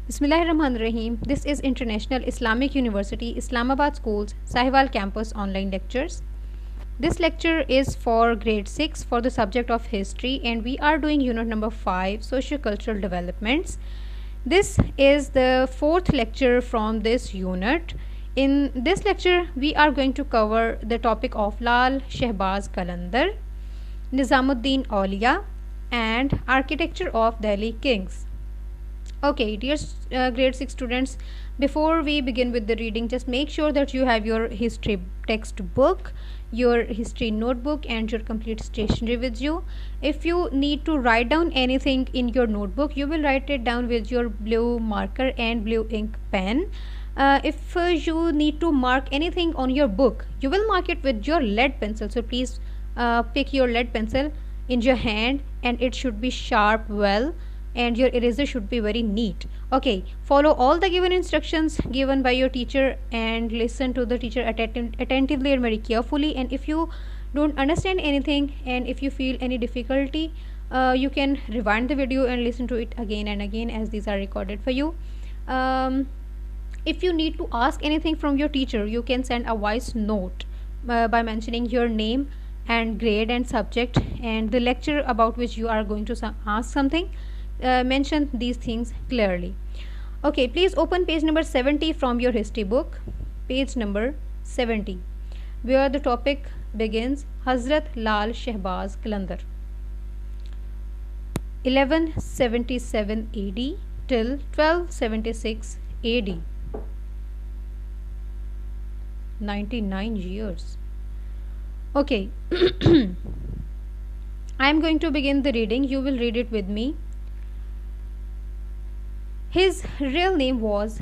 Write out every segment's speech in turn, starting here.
Bismillahirrahmanirrahim. This is International Islamic University, Islamabad School's Sahiwal Campus online lectures. This lecture is for grade 6 for the subject of history, and we are doing unit number 5, socio-cultural developments. This is the fourth lecture from this unit. In this lecture, we are going to cover the topic of Lal Shehbaz Qalandar, Nizamuddin Aulia, and architecture of Delhi kings. Okay, dear grade 6 students, before we begin with the reading, just make sure that you have your history textbook, your history notebook, and your complete stationery with you. If you need to write down anything in your notebook, you will write it down with your blue marker and blue ink pen. If you need to mark anything on your book, you will mark it with your lead pencil. So please pick your lead pencil in your hand, and it should be sharp well, and your eraser should be very neat. Okay, follow all the given instructions given by your teacher and listen to the teacher attentively and very carefully. And if you don't understand anything and if you feel any difficulty, you can rewind the video and listen to it again and again, as these are recorded for you. If you need to ask anything from your teacher, you can send a voice note by mentioning your name and grade and subject and the lecture about which you are going to ask something. Mention these things clearly. Okay, please open page number 70 from your history book. Page number 70, where the topic begins: Hazrat Lal Shehbaz Qalandar, 1177 AD till 1276 AD. 99 years. Okay, I am going to begin the reading. You will read it with me. His real name was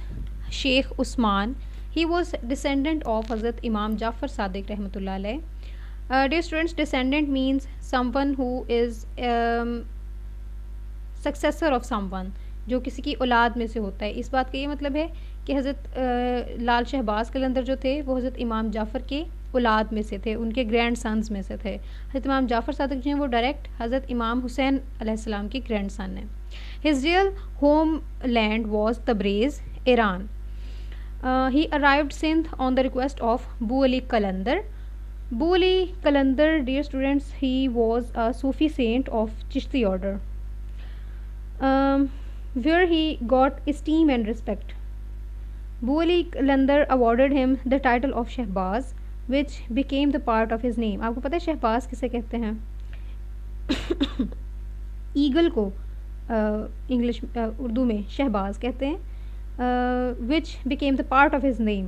Sheikh Usman. He was descendant of Hazrat Imam Jafar Sadiq Rahmatullah alayh. Dear students, descendant means someone who is successor of someone, जो किसी की औलाद में से होता है. इस बात का ये मतलब है कि हज़रत लाल शहबाज कलंदर जो थे वो हज़रत इमाम जाफ़र के औलाद में से थे, उनके ग्रैंड सन्स में से थे. हज़रत इमाम जाफ़र सादिक जो हैं वो डायरेक्ट हज़रत इमाम हुसैन अलैहिस्सलाम के ग्रैंड सन हैं. His real homeland was Tabriz, Iran. He arrived Sindh on the request of Bu Ali Qalandar. Bu Ali Qalandar, dear students, he was a Sufi saint of Chishti order, where he got esteem and respect. Bu Ali Qalandar awarded him the title of Shehbaz, which became the part of his name. आपको पता है शहबाज किसे कहते हैं? Eagle को English Urdu में शहबाज कहते हैं, which became the part of his name.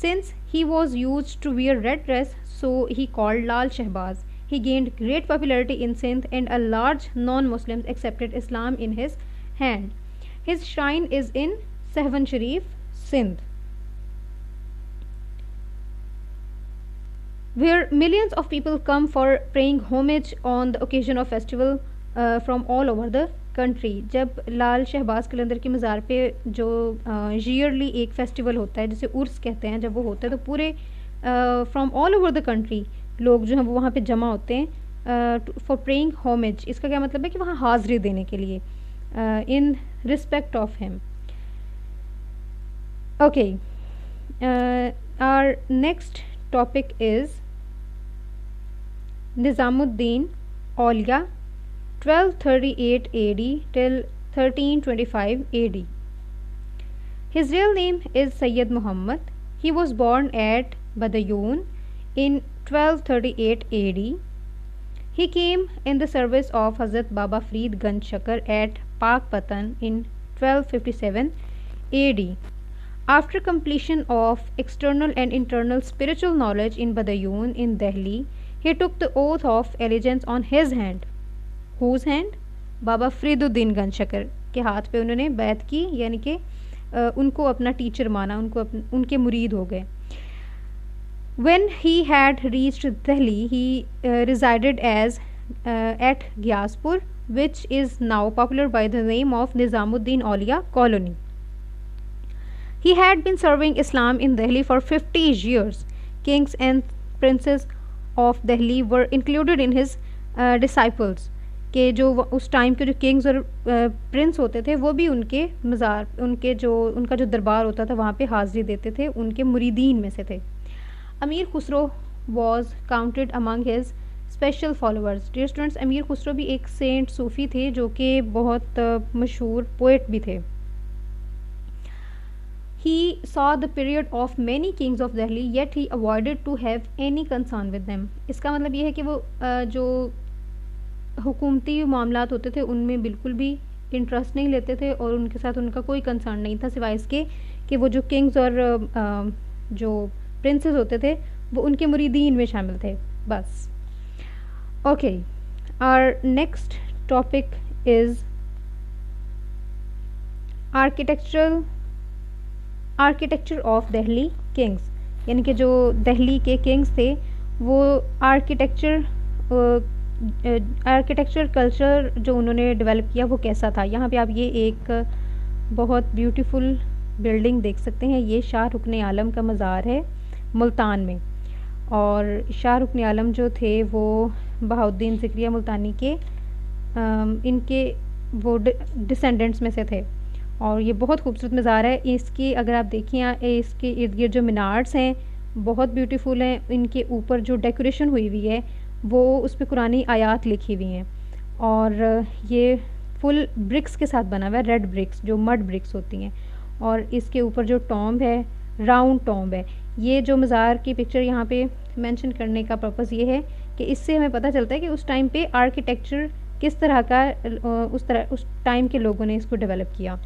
Since he was used to wear red dress, so he called Lal Shehbaz. He gained great popularity in Sindh, and a large non-Muslims accepted Islam in his hand. His shrine is in Sehwan Sharif, Sindh, where millions of people come for paying homage on the occasion of festival from all over the country. जब लाल शहबाज कलंदर की मज़ार पे जो yearly एक festival होता है जिसे उर्स कहते हैं, जब वो होता है तो पूरे from all over the country लोग जो हैं वो वहाँ पे जमा होते हैं फॉर प्रेइंग होमेज. इसका क्या मतलब है कि वहाँ हाज़री देने के लिए in respect of him. Okay, our next topic is Nizamuddin Auliya, 1238 AD till 1325 AD. His real name is Sayyid Muhammad. He was born at Badayoun in 1238 AD. He came in the service of Hazrat Baba Farid Ganj Shakar at Pakpatan in 1257 AD. After completion of external and internal spiritual knowledge in Badayoun in Delhi, he took the oath of allegiance on his hand. Whose hand? बाबा फरीदुद्दीन गंज शकर के हाथ पे उन्होंने बैत की, यानी कि उनको अपना टीचर माना, उनके मुरीद हो गए. When he had reached Delhi, he resided as at Gyaspur, which is now popular by the name of Nizamuddin Aulia Colony. He had been serving Islam in Delhi for 50 years. Kings and princes of Delhi were included in his disciples. कि जो उस time के जो Kings और Prince होते थे वो भी उनके मज़ार, उनके जो उनका जो दरबार होता था वहाँ पे हाज़िरी देते थे, उनके मुरीदीन में से थे। Amir Khusro was counted among his special followers. Dear students, Amir Khusro भी एक सेंट सूफ़ी थे जो कि बहुत मशहूर पोइट भी थे। He saw the period of many kings of Delhi, yet he avoided to have any concern with them. इसका मतलब ये है कि वो जो हुकूमती मामलात होते थे उनमें बिल्कुल भी इंटरेस्ट नहीं लेते थे और उनके साथ उनका कोई कंसर्न नहीं था, सिवाय इसके कि वो जो किंग्स और जो प्रिंसेस होते थे वो उनके मुरीदीन में शामिल थे, बस। Okay, our next topic is architecture of Delhi kings, यानी कि जो दिल्ली के किंग्स थे वो आर्किटेक्चर कल्चर जो उन्होंने डेवलप किया वो कैसा था। यहाँ पे आप ये एक बहुत ब्यूटीफुल बिल्डिंग देख सकते हैं। ये शाह रुकन आलम का मज़ार है मुल्तान में, और शाह रुकन आलम जो थे वो बहाउद्दीन ज़िक्रिया मुल्तानी के इनके वो डिसेंडेंट्स में से थे, और ये बहुत खूबसूरत मज़ार है। इसकी अगर आप देखें, इसके इर्द गिर्द जो मीनार्स हैं बहुत ब्यूटीफुल हैं। इनके ऊपर जो डेकोरेशन हुई हुई है वो उस पर कुरानी आयात लिखी हुई हैं, और ये फुल ब्रिक्स के साथ बना हुआ है, रेड ब्रिक्स जो मड ब्रिक्स होती हैं। और इसके ऊपर जो टॉम्ब है राउंड टॉम्ब है। ये जो मज़ार की पिक्चर यहाँ पे मेंशन करने का पर्पस ये है कि इससे हमें पता चलता है कि उस टाइम पे आर्किटेक्चर किस तरह का उस टाइम के लोगों ने इसको डेवलप किया।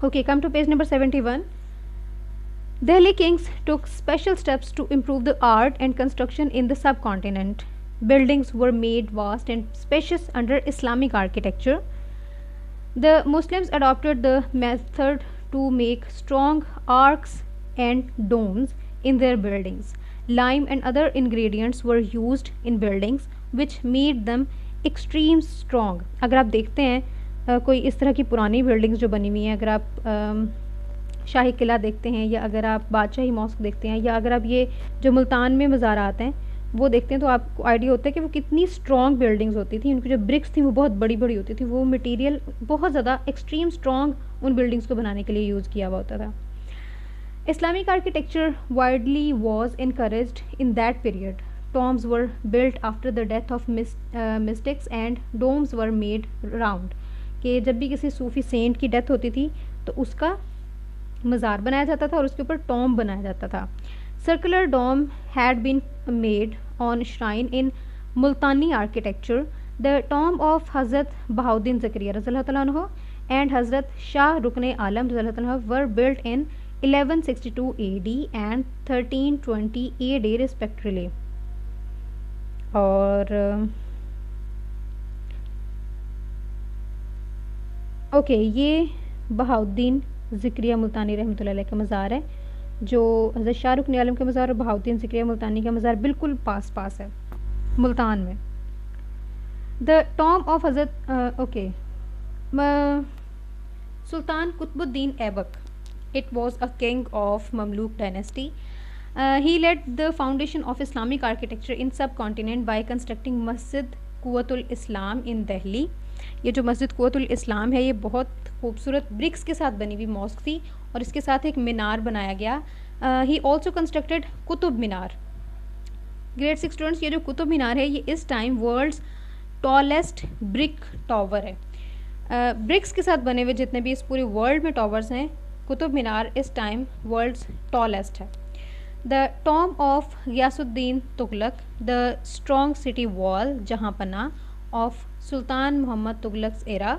Okay, come to page number 71. Delhi kings took special steps to improve the art and construction in the subcontinent. Buildings were made vast and spacious under Islamic architecture. The Muslims adopted the method to make strong arcs and domes in their buildings. Lime and other ingredients were used in buildings which made them extreme strong. अगर आप देखते हैं कोई इस तरह की पुरानी buildings जो बनी हुई हैं, अगर आप शाही किला देखते हैं या अगर आप बादशाही मॉस्क देखते हैं या अगर आप ये जो मुल्तान में मज़ारात हैं वो देखते हैं तो आपको आइडिया होता है कि वो कितनी स्ट्रॉन्ग बिल्डिंग्स होती थी। उनकी जो ब्रिक्स थी वो बहुत बड़ी बड़ी होती थी, वो मटेरियल बहुत ज़्यादा एक्सट्रीम स्ट्रॉन्ग उन बिल्डिंग्स को बनाने के लिए यूज़ किया हुआ होता था। Islamic architecture widely was encouraged in that period. Tombs were built after the death of mystics and domes were made round. कि जब भी किसी सूफी सेंट की डेथ होती थी तो उसका मज़ार बनाया जाता था और उसके ऊपर टॉम्ब बनाया जाता था। Circular dome had been made on shrine in Multani architecture. The tomb of Hazrat Bahauddin Zakaria रज़ियल्लाहु तआला अन्हु एंड हज़रत शाह रुकन आलम रज़ियल्लाहु तआला अन्हु were built in 1162 AD and 1320 AD respectively. और ओके, ये बहाउद्दीन ज़िक्रिया मुल्तानी रहमतुल्लाह अलैह का मज़ार है, जो हज़रत शाह रुकन आलम का मज़ार और बहाउद्दीन ज़िक्रिया मुल्तानी का मज़ार बिल्कुल पास पास है मुल्तान में. The tomb of Hazrat Sultan Qutubuddin Aibak. It was a king of Mamluk dynasty. He led the foundation of Islamic architecture in subcontinent by constructing मस्जिद कुव्वतुल इस्लाम in Delhi. ये जो मस्जिद कुव्वतुल इस्लाम है ये बहुत खूबसूरत ब्रिक्स के साथ बनी हुई मॉस्क थी और इसके साथ एक मीनार बनाया गया. He also constructed Qutub Minar. Grade 6 students, ये जो कुतुब मीनार है ये इस time world's tallest brick tower है. ब्रिक्स के साथ बने हुए जितने भी इस पूरे वर्ल्ड में टावर्स हैं, कुतुब मीनार इस टाइम वर्ल्ड्स टॉलेस्ट है. The tomb of Ghiyasuddin Tughlaq, the strong city wall Jahanpana of Sultan Muhammad Tughlaq's era,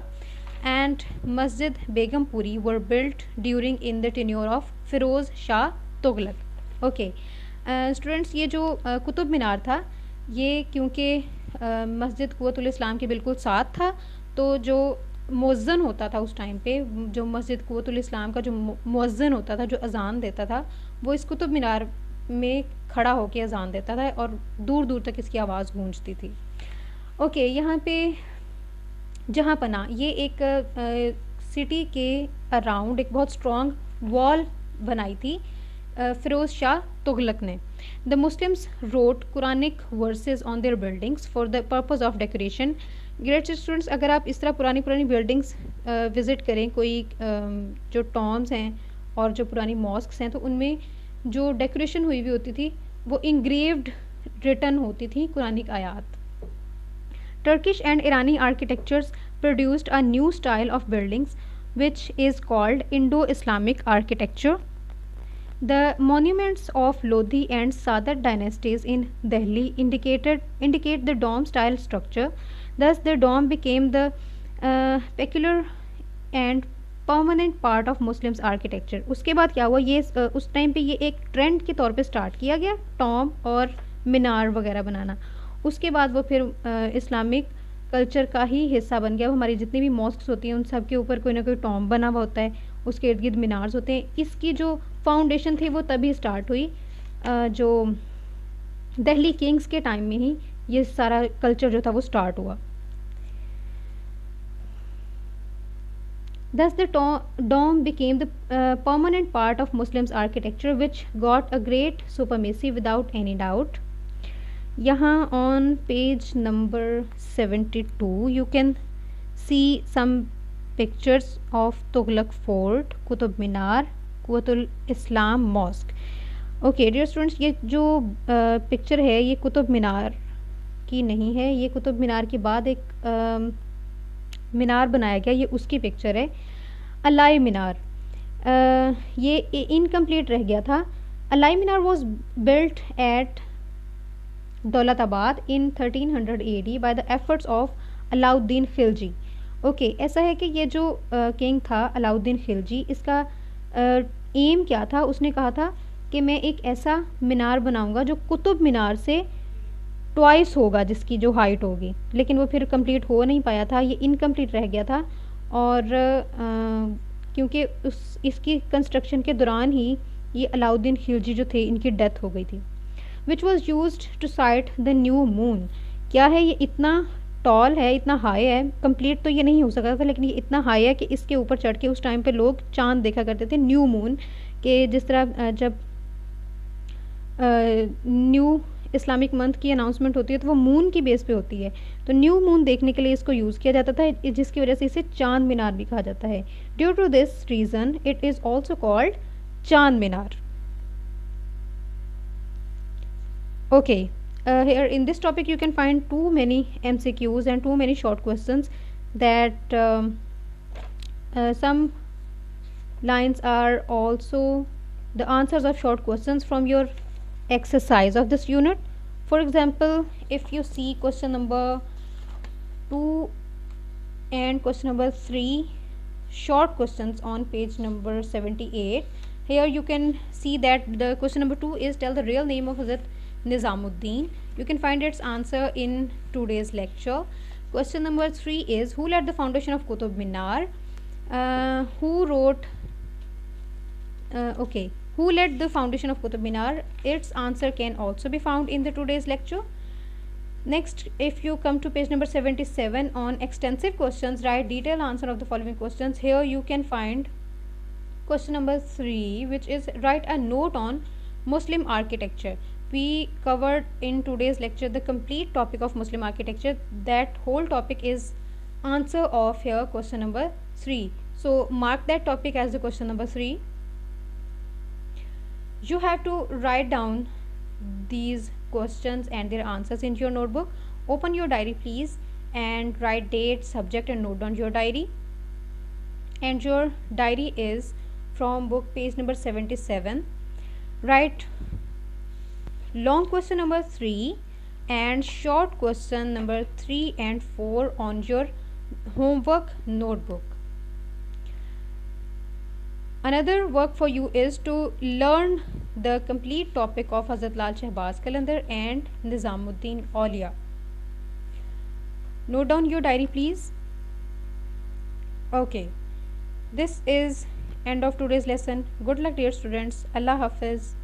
and Masjid Begumpuri were built during in the tenure of Firoz Shah Tughlaq. Okay, students, ये जो कुतुब मीनार था ये क्योंकि मस्जिद कुव्वतुल इस्लाम के बिल्कुल साथ था, तो जो मुअज्जिन होता था उस टाइम पे, जो मस्जिद कुव्वतुल इस्लाम का जो मुअज्जिन होता था, जो अज़ान देता था, वो इस कुतुब मीनार में खड़ा होकर अज़ान देता था और दूर दूर तक इसकी आवाज़ गूंजती थी. ओके, यहाँ पे जहाँपना ये एक सिटी के अराउंड एक बहुत स्ट्रॉन्ग वॉल बनाई थी फ़िरोज़ शाह तुगलक ने. The Muslims wrote Quranic verses on their buildings for the purpose of decoration. Great students, अगर आप इस तरह पुरानी पुरानी बिल्डिंग्स विज़िट करें, कोई जो टॉम्स हैं और जो पुरानी मॉस्क्स हैं, तो उनमें जो डेकोरेशन हुई हुई होती थी वो इंग्रेव्ड रिटन होती थी कुरानिक आयात. Turkish and Irani architectures produced a new style of buildings which is called Indo-Islamic architecture. The monuments of Lodi and Sadat dynasties in Delhi indicate the dome style structure. Thus, the dome became the peculiar and permanent part of Muslims architecture. उसके बाद क्या हुआ, ये उस time पे ये एक trend के तौर पे स्टार्ट किया गया टॉम और मीनार वगैरह बनाना. उसके बाद वो फिर इस्लामिक कल्चर का ही हिस्सा बन गया. वो हमारी जितनी भी मॉस्क्स होती हैं उन सब के ऊपर कोई ना कोई टॉम बना हुआ होता है, उसके इर्द गिर्द मीनार्स होते हैं. इसकी जो फाउंडेशन थी वो तभी स्टार्ट हुई, जो दिल्ली किंग्स के टाइम में ही ये सारा कल्चर जो था वो स्टार्ट हुआ. Thus, the dome became the permanent part of Muslims architecture, which got a great supremacy without any doubt. यहाँ on page number 72 you can see some pictures of Tughlaq Fort, Qutub Minar, Quwwatul Islam Mosque. Okay, dear students, ये जो picture है ये कुतुब मीनार की नहीं है, ये कुतुब मीनार के बाद एक मीनार बनाया गया, ये उसकी पिक्चर है. अलाई मीनार, ये इनकम्प्लीट रह गया था. Alai Minar was built at Daulatabad in 1300 AD by the efforts of Alauddin Khilji. Okay, ऐसा है कि ये जो किंग था अलाउद्दीन खिलजी, इसका एम क्या था, उसने कहा था कि मैं एक ऐसा मीनार बनाऊंगा जो कुतुब मीनार से ट्वाइस होगा जिसकी जो हाइट होगी. लेकिन वो फिर कंप्लीट हो नहीं पाया था, ये इनकम्प्लीट रह गया था. और क्योंकि इसकी कंस्ट्रक्शन के दौरान ही ये अलाउद्दीन खिलजी जो थे इनकी डेथ हो गई थी. Which was used to sight the new moon. क्या है, ये इतना टॉल है, इतना हाई है, कंप्लीट तो ये नहीं हो सका था, लेकिन ये इतना हाई है कि इसके ऊपर चढ़ के उस टाइम पे लोग चांद देखा करते थे. न्यू मून के जिस तरह जब न्यू इस्लामिक मंथ की अनाउंसमेंट होती है तो वो मून की बेस पे होती है, तो न्यू मून देखने के लिए इसको यूज़ किया जाता था, जिसकी वजह से इसे चांद मीनार भी कहा जाता है. Due to this reason it is also called Chand Minar. Okay, here in this topic you can find too many MCQs and too many short questions that some lines are also the answers of short questions from your exercise of this unit. For example, if you see question number 2 and question number 3 short questions on page number 78, here you can see that the question number 2 is tell the real name of Hazrat Nizamuddin. You can find its answer in today's lecture. Question number 3 is who laid the foundation of Qutub Minar. Who wrote who led the foundation of Qutub Minar? Its answer can also be found in the today's lecture. Next, if you come to page number 77 on extensive questions, write detailed answer of the following questions. Here you can find question number 3, which is write a note on Muslim architecture. We covered in today's lecture the complete topic of Muslim architecture. That whole topic is answer of here question number 3. So mark that topic as the question number 3. You have to write down these questions and their answers into your notebook. Open your diary please and write date, subject and note down your diary. And your diary is from book page number 77. Write long question number 3 and short question number 3 and 4 on your homework notebook. Another work for you is to learn the complete topic of Hazrat Lal Shahbaz Qalandar and Nizamuddin Aulia. Note down your diary please. Okay, this is end of today's lesson. Good luck dear students. Allah Hafiz.